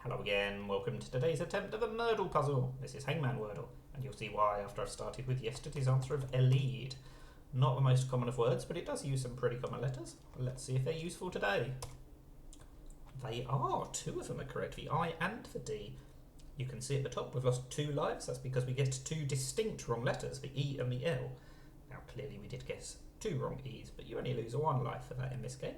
Hello again, welcome to today's attempt of a Murdle puzzle. This is Hangman+Wordle, and you'll see why after I've started with yesterday's answer of Elide. Not the most common of words, but it does use some pretty common letters. Let's see if they're useful today. They are. Two of them are correct, the I and the D. You can see at the top we've lost 2 lives. That's because we get 2 distinct wrong letters, the E and the L. Now clearly we did guess 2 wrong E's, but you only lose 1 life for that in this game,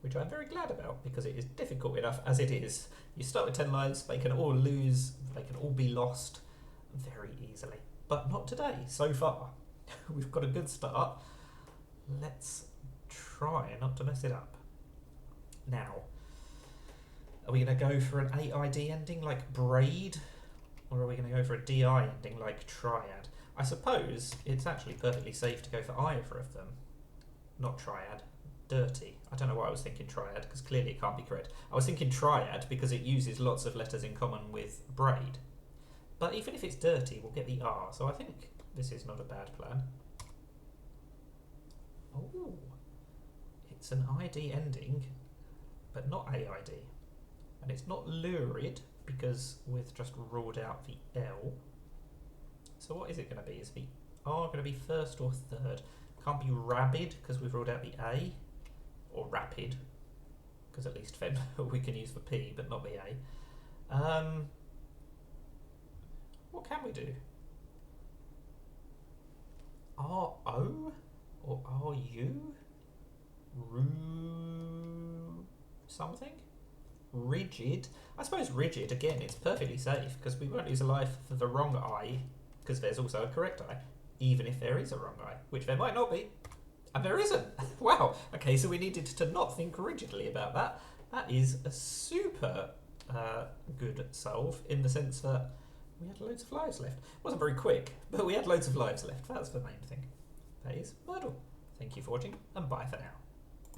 which I'm very glad about because it is difficult enough as it is. You start with 10 lives, they can all lose, they can all be lost very easily. But not today, so far. We've got a good start. Let's try not to mess it up. Now, are we going to go for an AID ending like braid? Or are we going to go for a DI ending like triad? I suppose it's actually perfectly safe to go for either of them. Not triad. Dirty. I don't know why I was thinking triad, because clearly it can't be correct. I was thinking triad because it uses lots of letters in common with braid. But even if it's dirty, we'll get the R, so I think this is not a bad plan. Oh, it's an ID ending, but not AID. And it's not lurid, because we've just ruled out the L. So what is it going to be? Is the R going to be first or third? Can't be rabid, because we've ruled out the A. Or rapid, because at least then we can use the P but not the A. What can we do? R-O or R-U? Something? Rigid? I suppose rigid, again, it's perfectly safe because we won't lose a life for the wrong I, because there's also a correct I, even if there is a wrong I, which there might not be. And there isn't. Wow. Okay, so we needed to not think rigidly about that. That is a super good solve in the sense that we had loads of lives left. It wasn't very quick, but we had loads of lives left. That's the main thing. That is Murdle. Thank you for watching, and bye for now.